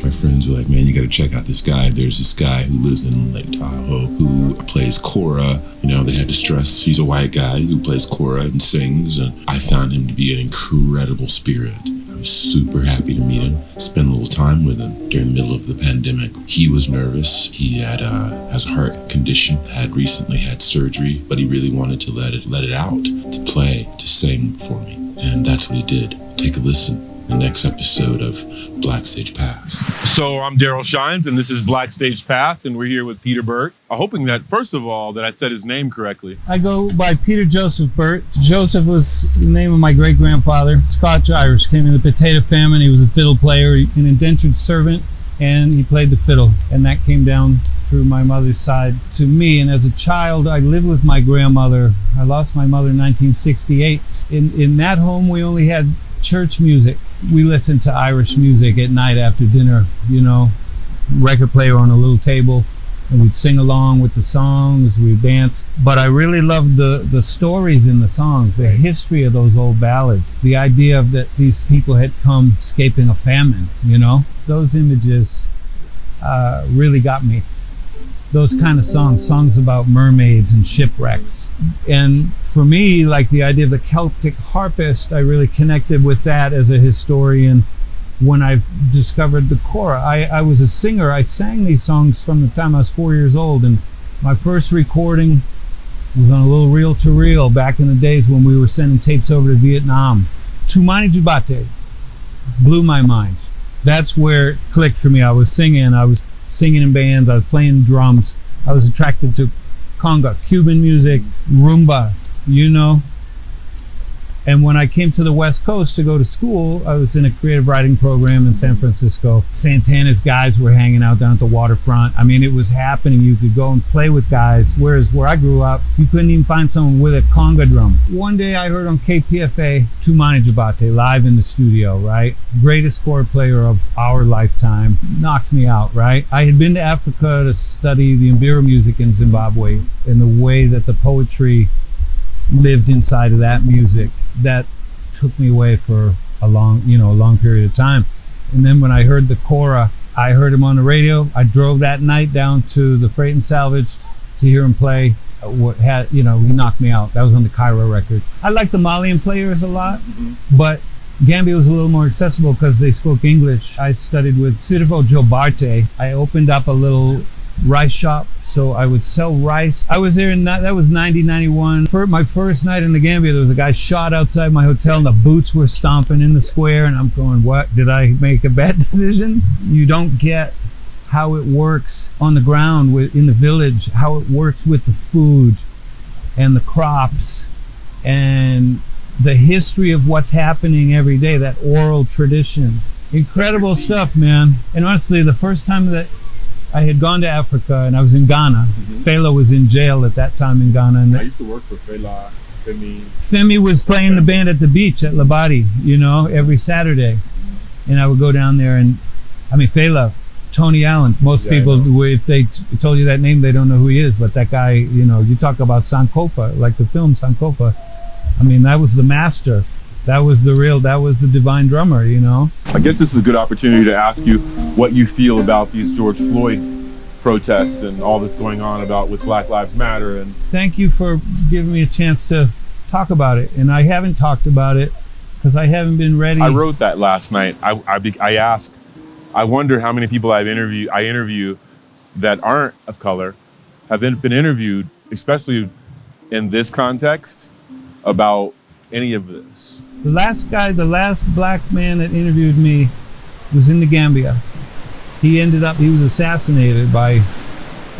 My friends were like, man, you got to check out this guy. There's this guy who lives in Lake Tahoe who plays kora. You know, they had to stress he's a white guy who plays kora and sings. And I found him to be an incredible spirit. I was super happy to meet him, spend a little time with him during the middle of the pandemic. He was nervous. He has a heart condition, had recently had surgery, but he really wanted to let it out, to play, to sing for me. And that's what he did. Take a listen. The next episode of BACKSTAGE Pass. So I'm Darrell Shines, and this is BACKSTAGE Pass, and we're here with Peter Burtt. I'm hoping that, first of all, that I said his name correctly. I go by Peter Joseph Burtt. Joseph was the name of my great-grandfather. Scotch-Irish, came in the potato famine. He was a fiddle player, an indentured servant, and he played the fiddle. And that came down through my mother's side to me. And as a child, I lived with my grandmother. I lost my mother in 1968. In that home, we only had church music. We listened to Irish music at night after dinner, you know, record player on a little table, and we'd sing along with the songs, we'd dance. But I really loved the stories in the songs, the history of those old ballads, the idea of that these people had come escaping a famine, you know. Those images really got me. Those kind of songs about mermaids and shipwrecks. And for me, like the idea of the Celtic harpist, I really connected with that as a historian when I discovered the kora. I was a singer. I sang these songs from the time I was 4 years old. And my first recording was on a little reel-to-reel back in the days when we were sending tapes over to Vietnam. Tumani Jubate blew my mind. That's where it clicked for me. I was singing in bands, I was playing drums. I was attracted to conga, Cuban music, rumba, you know. And when I came to the West Coast to go to school, I was in a creative writing program in San Francisco. Santana's guys were hanging out down at the waterfront. I mean, it was happening. You could go and play with guys, whereas where I grew up, you couldn't even find someone with a conga drum. One day I heard on KPFA, Tumani Jubate live in the studio, right? Greatest chord player of our lifetime. Knocked me out, right? I had been to Africa to study the Mbira music in Zimbabwe and the way that the poetry lived inside of that music. That took me away for a long period of time. And then when I heard the kora, I heard him on the radio. I drove that night down to the Freight and Salvage to hear him play. He knocked me out. That was on the Cairo record. I like the Malian players a lot, but Gambia was a little more accessible because they spoke English. I studied with Sirvo Jobarte. I opened up a little rice shop, so I would sell rice. I was there that was 91. For my first night in the Gambia, there was a guy shot outside my hotel and the boots were stomping in the square, and I'm going, what, did I make a bad decision? You don't get how it works on the ground in the village, how it works with the food and the crops and the history of what's happening every day, that oral tradition. Incredible stuff, man. And honestly, the first time that I had gone to Africa and I was in Ghana. Fela was in jail at that time in Ghana. And I used to work for Fela. Femi was playing the band at the beach at Labadi, you know, every Saturday. And I would go down there and, Fela, Tony Allen. Most people, if they told you that name, they don't know who he is. But that guy, you know, you talk about Sankofa, like the film Sankofa. That was the master. That was the divine drummer, you know. I guess this is a good opportunity to ask you what you feel about these George Floyd protests and all that's going on with Black Lives Matter. And thank you for giving me a chance to talk about it. And I haven't talked about it because I haven't been ready. I wrote that last night. I asked, I wonder how many people I interview that aren't of color have been interviewed, especially in this context, about any of this. The last black man that interviewed me was in the Gambia. He was assassinated by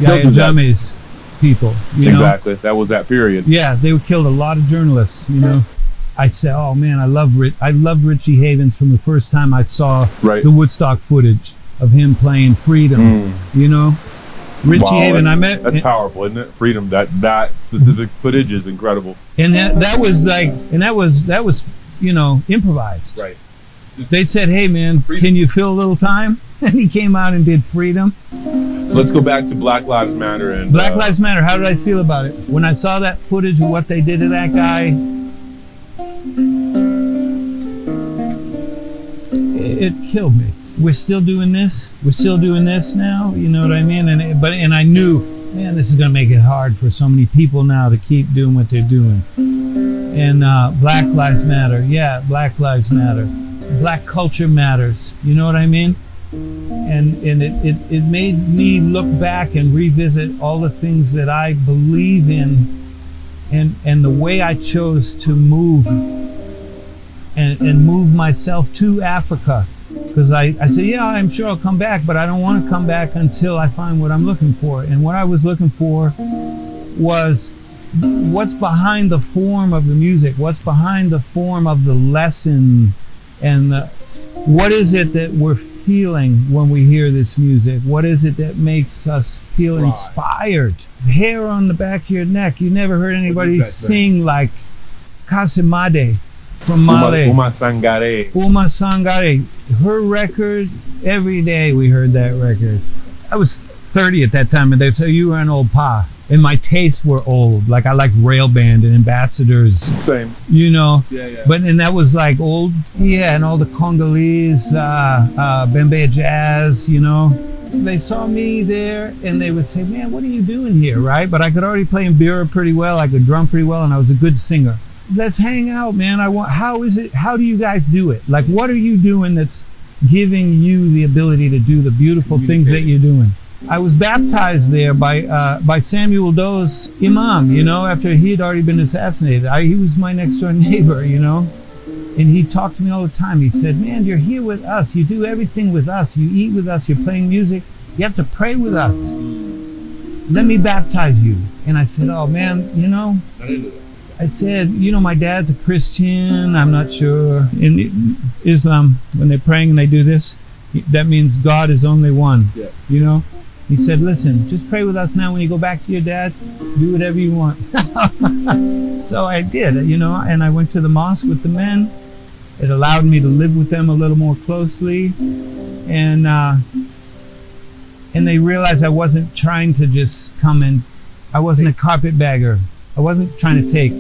Yahya Jammeh's people. Exactly. That was that period. Yeah, they killed a lot of journalists, you know. I said, oh man, I loved Richie Havens from the first time I saw the Woodstock footage of him playing Freedom, you know. Richie Haven, that's powerful, isn't it? Freedom, that specific footage is incredible. And that was improvised. Right. They said, hey man, Freedom. Can you fill a little time? And he came out and did Freedom. So let's go back to Black Lives Matter. And Black Lives Matter, how did I feel about it? When I saw that footage of what they did to that guy, it killed me. we're still doing this. We're still doing this now. You know what I mean? And I knew, man, this is gonna make it hard for so many people now to keep doing what they're doing. And Black Lives Matter. Yeah, Black Lives Matter. Black culture matters. You know what I mean? And it made me look back and revisit all the things that I believe in, and the way I chose to move and move myself to Africa. Because I said, yeah, I'm sure I'll come back, but I don't want to come back until I find what I'm looking for. And what I was looking for was what's behind the form of the music, what's behind the form of the lesson, and what is it that we're feeling when we hear this music? What is it that makes us feel inspired? Hair on the back of your neck. You never heard anybody sing like Kasimade from Mali. Uma Sangare. Uma Sangare. Her record, every day we heard that record. I was 30 at that time, and they'd say, you were an old pa. And my tastes were old. Like I liked rail band and ambassadors. Same. You know? Yeah. But and that was like old, yeah, and all the Congolese, Bembe jazz, you know. They saw me there and they would say, man, what are you doing here, right? But I could already play mbira pretty well, I could drum pretty well, and I was a good singer. Let's hang out, man. How do you guys do it? Like, what are you doing that's giving you the ability to do the beautiful things that you're doing? I was baptized there by Samuel Doe's imam, you know, after he had already been assassinated. He was my next door neighbor, you know, and he talked to me all the time. He said, man, you're here with us. You do everything with us. You eat with us. You're playing music. You have to pray with us. Let me baptize you. And I said, oh, man, you know, I said, you know, my dad's a Christian. I'm not sure. In Islam, when they're praying and they do this, that means God is only one, you know. He said, listen, just pray with us now. When you go back to your dad, do whatever you want. So I did, you know, and I went to the mosque with the men. It allowed me to live with them a little more closely. And they realized I wasn't trying to just come in. I wasn't a carpetbagger. I wasn't trying to take.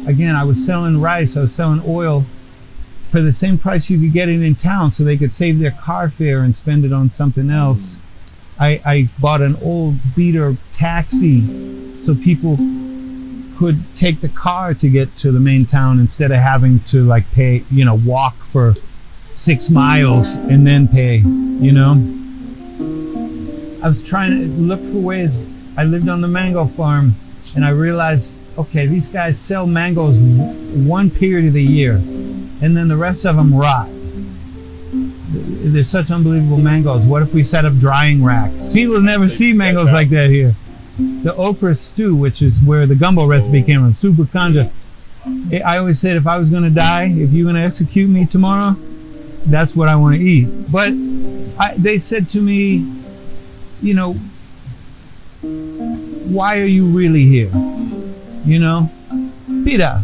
Again, I was selling rice. I was selling oil for the same price you could get it in town, so they could save their car fare and spend it on something else. I bought an old beater taxi so people could take the car to get to the main town instead of having to like pay, you know, walk for 6 miles and then pay, you know. I was trying to look for ways. I lived on the mango farm and I realized, okay, these guys sell mangoes one period of the year and then the rest of them rot. They're such unbelievable mangoes. What if we set up drying racks? People never see mangoes like that here. The okra stew, which is where the gumbo recipe came from, super kanja. I always said if I was going to die, if you're going to execute me tomorrow, that's what I want to eat. But they said to me, you know, why are you really here? You know, Peter,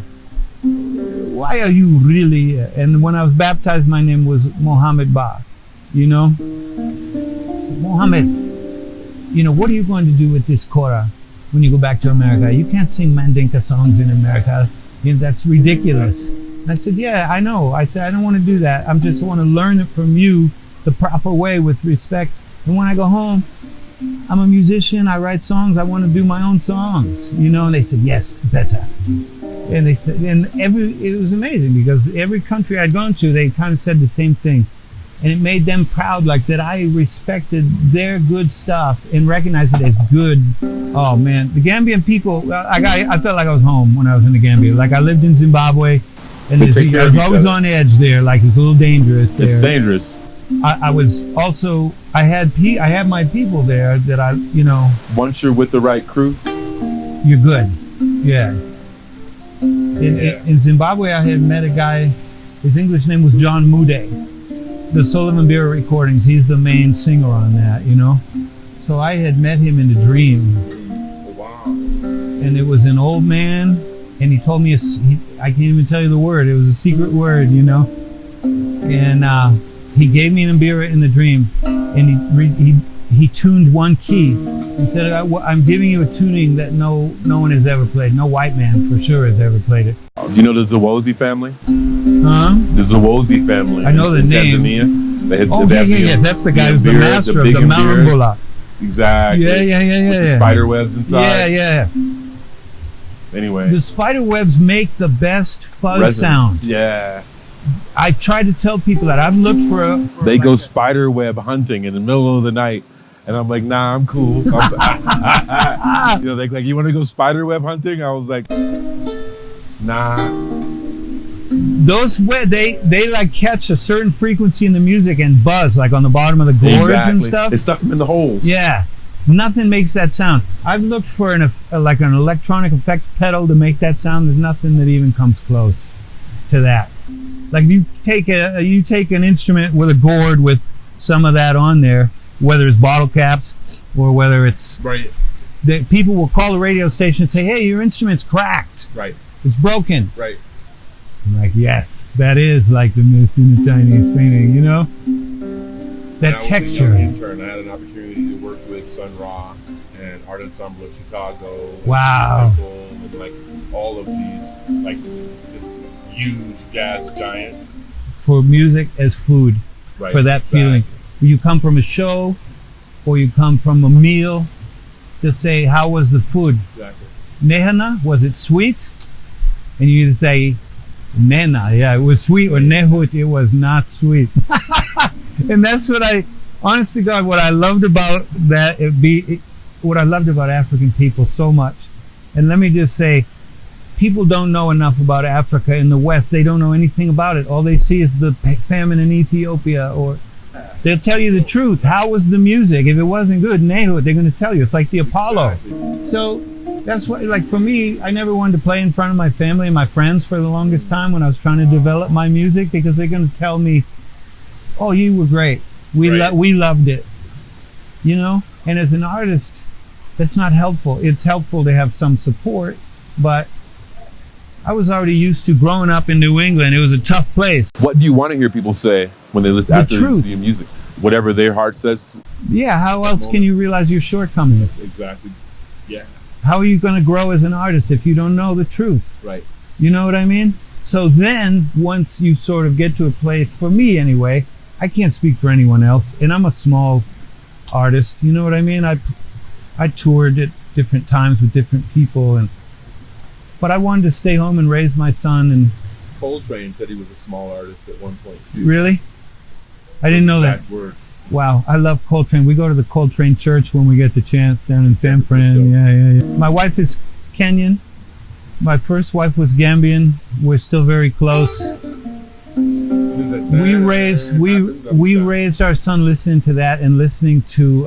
why are you really here? And when I was baptized, my name was Mohammed Ba, you know. So, Mohammed, you know, what are you going to do with this Korah when you go back to America? You can't sing Mandinka songs in America. You know, that's ridiculous. And I said, yeah, I know. I said, I don't want to do that. I just want to learn it from you the proper way with respect. And when I go home, I'm a musician. I write songs. I want to do my own songs, you know. And they said, yes, better. And they said, and it was amazing because every country I'd gone to, they kind of said the same thing. And it made them proud, like that I respected their good stuff and recognized it as good. Oh man, the Gambian people, I felt like I was home when I was in the Gambia. Like I lived in Zimbabwe and I was always on edge there, like it's a little dangerous there. It's dangerous. I was also, I had my people there that I, you know. Once you're with the right crew, you're good. Yeah. In Zimbabwe, I had met a guy, his English name was John Mude. The Sullivan Beer recordings, he's the main singer on that, you know. So I had met him in a dream. wow. And it was an old man, and he told me, I can't even tell you the word, it was a secret word, you know. And he gave me an mbira in the dream, and he tuned one key and said, I'm giving you a tuning that no one has ever played. No white man for sure has ever played it. Do you know the Zawozi family? Huh? The Zawozi family. I know the in name. Tanzania. Yeah. That's the guy who's the master of the Malambula. Exactly. Yeah. Spider webs inside. Yeah. Anyway, the spider webs make the best fuzz sound. Yeah. I try to tell people that. I've looked for they go spider web hunting in the middle of the night, and I'm like, nah, I'm cool. You know, they like, you want to go spider web hunting? I was like, nah. Those they like catch a certain frequency in the music and buzz like on the bottom of the gourds and stuff. They stuff them in the holes. Yeah, nothing makes that sound. I've looked for an electronic effects pedal to make that sound. There's nothing that even comes close to that. Like if you take an instrument with a gourd with some of that on there, whether it's bottle caps or whether it's right. People will call the radio station and say, "Hey, your instrument's cracked. Right. It's broken." Right. I'm like, yes, that is like the mist in the Chinese painting, you know? That texture. I had an opportunity to work with Sun Ra and Art Ensemble of Chicago. Wow. And like all of these like just huge jazz giants. For music as food. Right, for that feeling. You come from a show or you come from a meal, just say, how was the food? Exactly. Nehana, was it sweet? And you either say, Nena, yeah, it was sweet, or Nehut, it was not sweet. And that's what honest to God, what I loved about that, what I loved about African people so much. And let me just say, people don't know enough about Africa in the West. They don't know anything about it. All they see is the famine in Ethiopia, or they'll tell you the truth. How was the music? If it wasn't good, Nehut, they're going to tell you. It's like the Apollo. Exactly. So that's why, like for me, I never wanted to play in front of my family and my friends for the longest time when I was trying to develop my music, because they're going to tell me, "Oh, you were great. We loved it," you know. And as an artist, that's not helpful. It's helpful to have some support, but I was already used to growing up in New England. It was a tough place. What do you want to hear people say when they listen after they see your music? Whatever their heart says. Yeah. How else can you realize your shortcomings? Exactly. Yeah. How are you going to grow as an artist if you don't know the truth? Right. You know what I mean? So then once you sort of get to a place, for me anyway, I can't speak for anyone else, and I'm a small artist, you know what I mean? I toured at different times with different people, but I wanted to stay home and raise my son. And Coltrane said he was a small artist at one point too. Really? I didn't know that. Words. Wow, I love Coltrane. We go to the Coltrane Church when we get the chance down in San Fran. Yeah. My wife is Kenyan. My first wife was Gambian. We're still very close. We raised our son listening to that and listening to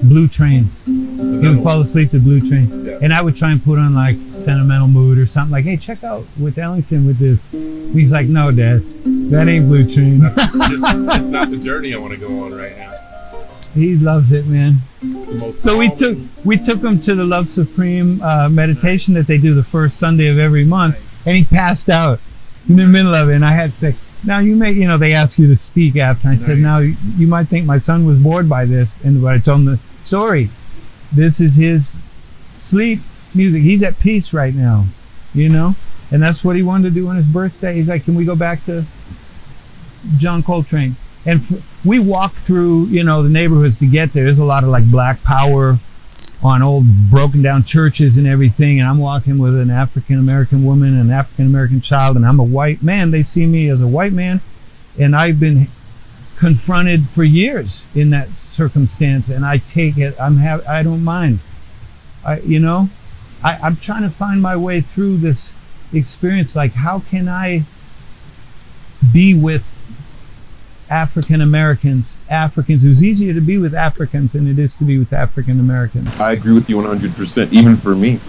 Blue Train. He would fall asleep to Blue Train. Yeah. And I would try and put on like Sentimental Mood or something, like, hey, check out with Ellington with this. He's like, no, Dad, that ain't Blue Train. It's not the journey I want to go on right now. He loves it, man. It's the most so we took him to the Love Supreme meditation that they do the first Sunday of every month, and he passed out in the middle of it. And I had to say, now you may, they ask you to speak after. And I said, now you might think my son was bored by this, and I told him the story. This is his sleep music. He's at peace right now, and that's what he wanted to do on his birthday. He's like, can we go back to John Coltrane? And we walk through, the neighborhoods to get there. There's a lot of like Black Power on old broken down churches and everything. And I'm walking with an African American woman and an African American child, and I'm a white man. They see me as a white man, and I've been confronted for years in that circumstance, and I take it. I don't mind. I'm trying to find my way through this experience. Like, how can I be with African Americans? It was easier to be with Africans than it is to be with African Americans. I agree with you 100%, even for me.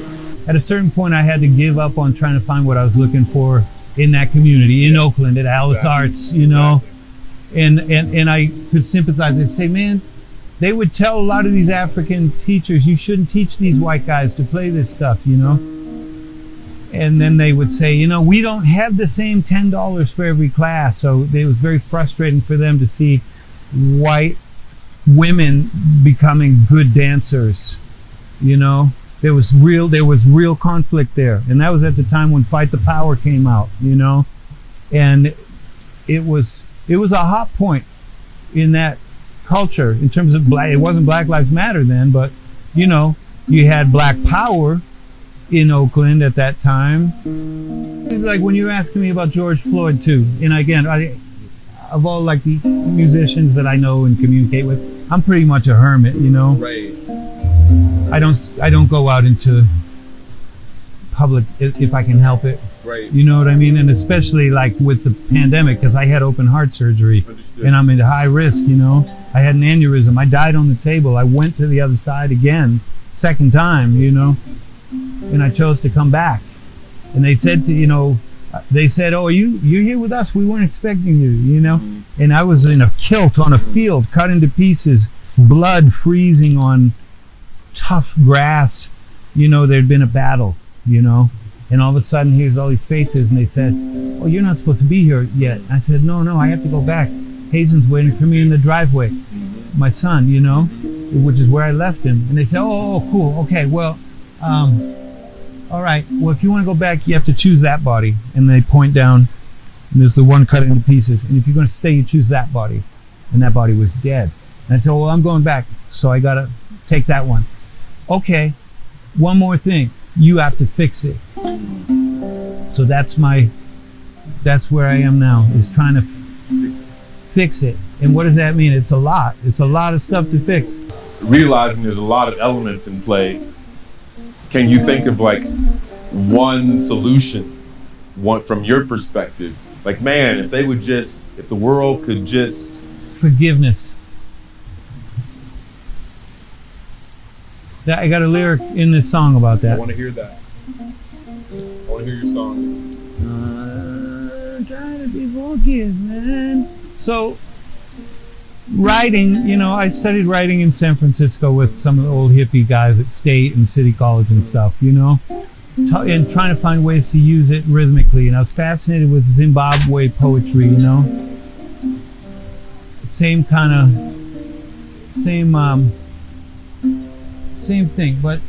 At a certain point, I had to give up on trying to find what I was looking for in that community, in Oakland, at Alice Arts, And I could sympathize and say, man, they would tell a lot of these African teachers, you shouldn't teach these white guys to play this stuff, And then they would say, we don't have the same $10 for every class. So it was very frustrating for them to see white women becoming good dancers. There was real conflict there. And that was at the time when Fight the Power came out, And it was it was a hot point in that culture in terms of black. It wasn't Black Lives Matter then, but you know, you had Black Power in Oakland at that time. Like when you're asking me about George Floyd too, and again, of all like the musicians that I know and communicate with, I'm pretty much a hermit, you know. Right. I don't go out into public if I can help it. Right. You know what I mean? And especially like with the pandemic, because I had open heart surgery. Understood. And I'm at high risk, you know. I had an aneurysm. I died on the table. I went to the other side again, second time, you know, and I chose to come back. And they said oh, you're here with us. We weren't expecting you, you know. Mm-hmm. And I was in a kilt on a field, cut into pieces, blood freezing on tough grass. You know, there'd been a battle, you know. And all of a sudden, here's all these faces, and they said, oh, you're not supposed to be here yet. I said, no, I have to go back. Hazen's waiting for me in the driveway. My son, you know, which is where I left him. And they said, oh, cool, okay, well, all right, well, if you want to go back, you have to choose that body. And they point down, and there's the one cut into pieces. And if you're going to stay, you choose that body. And that body was dead. And I said, well, I'm going back, so I got to take that one. Okay, one more thing. You have to fix it. So that's where I am now, is trying to fix it. And what does that mean? It's a lot. It's a lot of stuff to fix. Realizing there's a lot of elements in play, can you think of like one solution, one from your perspective? Like, man, if the world could just... Forgiveness. I got a lyric in this song about that. I want to hear that. I want to hear your song. Trying to be forgiven. So, writing, you know, I studied writing in San Francisco with some of the old hippie guys at State and City College and stuff, you know, and trying to find ways to use it rhythmically. And I was fascinated with Zimbabwe poetry, you know. Same thing, but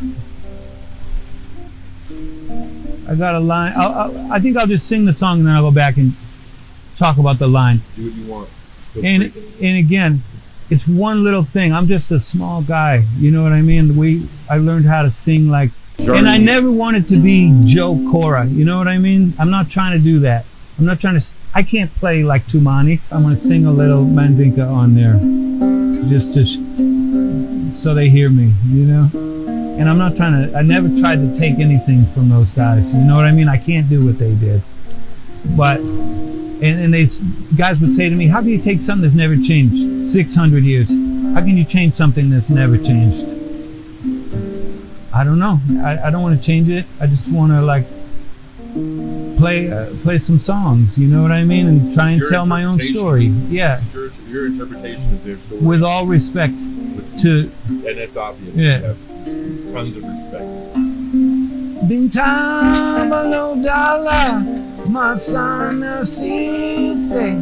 I got a line. I think I'll just sing the song and then I'll go back and talk about the line. Do what you want. And again, it's one little thing. I'm just a small guy. You know what I mean? I learned how to sing like, and I never wanted to be Joe Cora. You know what I mean? I'm not trying to do that. I can't play like Tumani. I'm going to sing a little Mandinka on there. Just to so they hear me, you know? And I never tried to take anything from those guys. You know what I mean? I can't do what they did. But, and guys would say to me, how can you take something that's never changed? 600 years. How can you change something that's never changed? I don't know. I don't want to change it. I just want to like play some songs, you know what I mean? And try and tell my own story. Yeah. Your interpretation of their story. With all respect to... And it's obvious. Yeah. You have tons of respect. Bintang balodala, masana sise.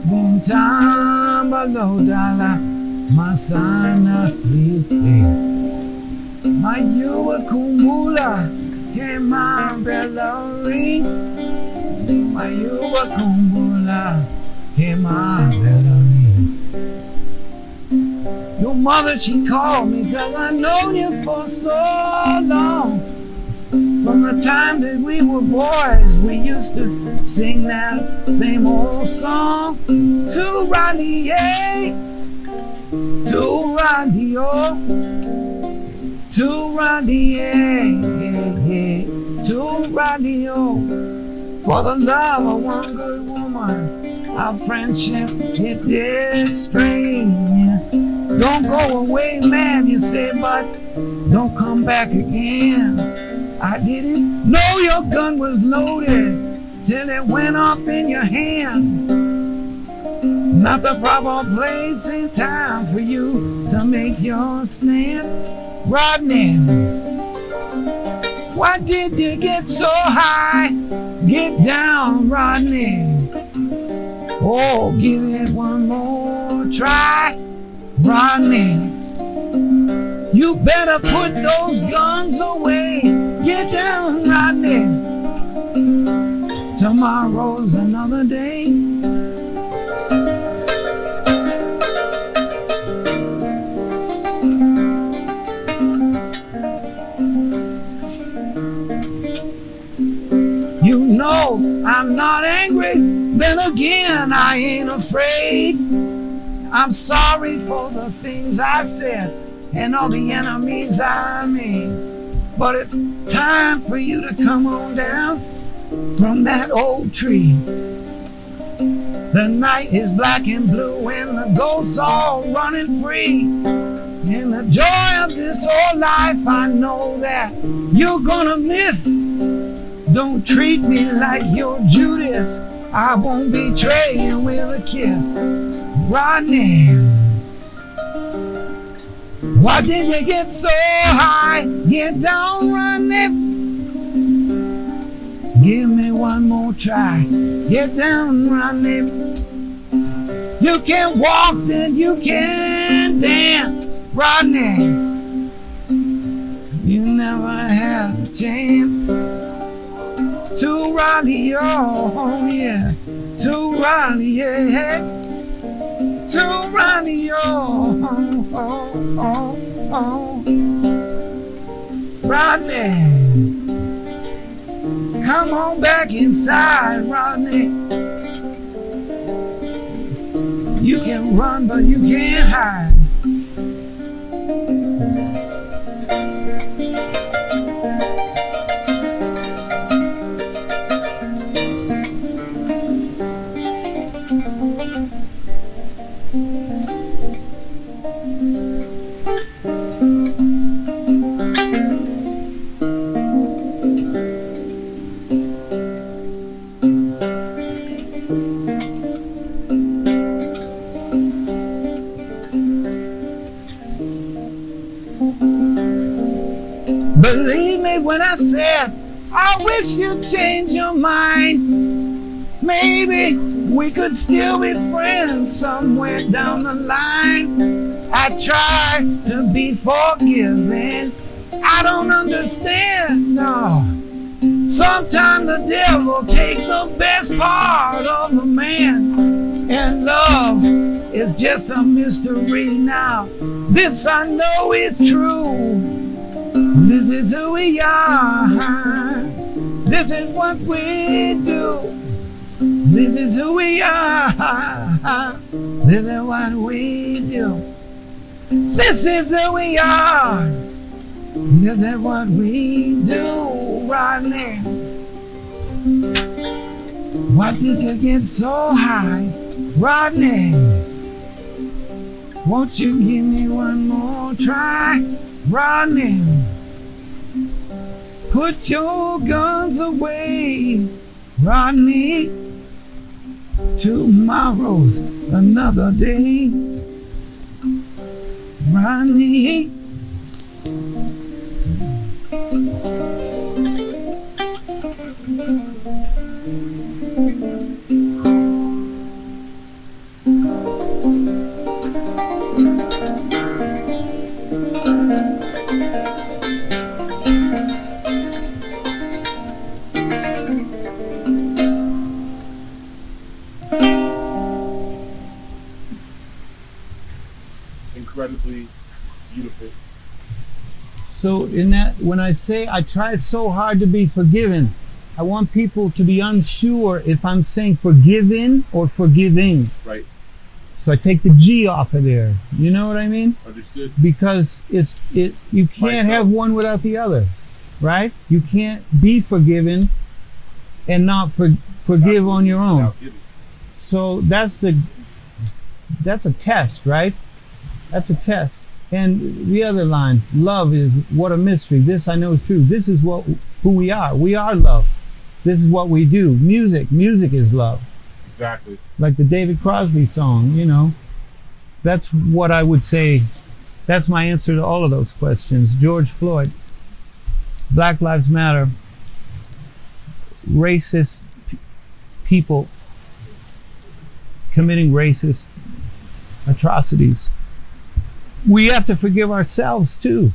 Bintang balodala, masana sise. Mayuwa kumula, kema belori. Mayuwa kumula, kema belori. Your mother, she called me, 'cause I known you for so long. From the time that we were boys, we used to sing that same old song. To Rodney, to Rodney, to Rodney, to Rodney, for the love of one good woman, our friendship, it did strain. Don't go away, man, you say, but don't come back again. I didn't know your gun was loaded till it went off in your hand. Not the proper place and time for you to make your stand. Rodney, why did you get so high? Get down, Rodney. Oh, give it one more try, Rodney. You better put those guns away. Get down, Rodney. Tomorrow's another day. afraid. I'm sorry for the things I said and all the enemies I made. But it's time for you to come on down from that old tree. The night is black and blue and the ghosts all running free. In the joy of this old life, I know that you're gonna miss. Don't treat me like you're Judas. I won't betray you with a kiss. Rodney, why did you get so high? Get down, Rodney. Give me one more try. Get down, Rodney. You can walk, then you can dance, Rodney. You never had a chance to rally, oh yeah, to rally, yeah, to rally, oh, Rodney. Come on back inside, Rodney. You can run, but you can't hide. Believe me when I said, I wish you'd change your mind. Maybe we could still be friends somewhere down the line. I try to be forgiving. I don't understand, no. Sometimes the devil takes the best part of a man. And love is just a mystery now. This I know is true. This is who we are. This is what we do. This is who we are. This is what we do. This is who we are. This is what we do right now. Why did you get so high right now? Won't you give me one more try right now? Put your guns away, Rodney. Tomorrow's another day, Rodney. Incredibly beautiful. So in that, when I say I tried so hard to be forgiven, I want people to be unsure if I'm saying forgiven or forgiving. Right. So I take the G off of there. You know what I mean? Understood. Because you can't have one without the other, right? You can't be forgiven and not forgive on your own. So that's a test, right? That's a test. And the other line, love is what a mystery. This I know is true. This is who we are. We are love. This is what we do. Music is love. Exactly. Like the David Crosby song, you know. That's what I would say. That's my answer to all of those questions. George Floyd, Black Lives Matter, racist people committing racist atrocities. We have to forgive ourselves too.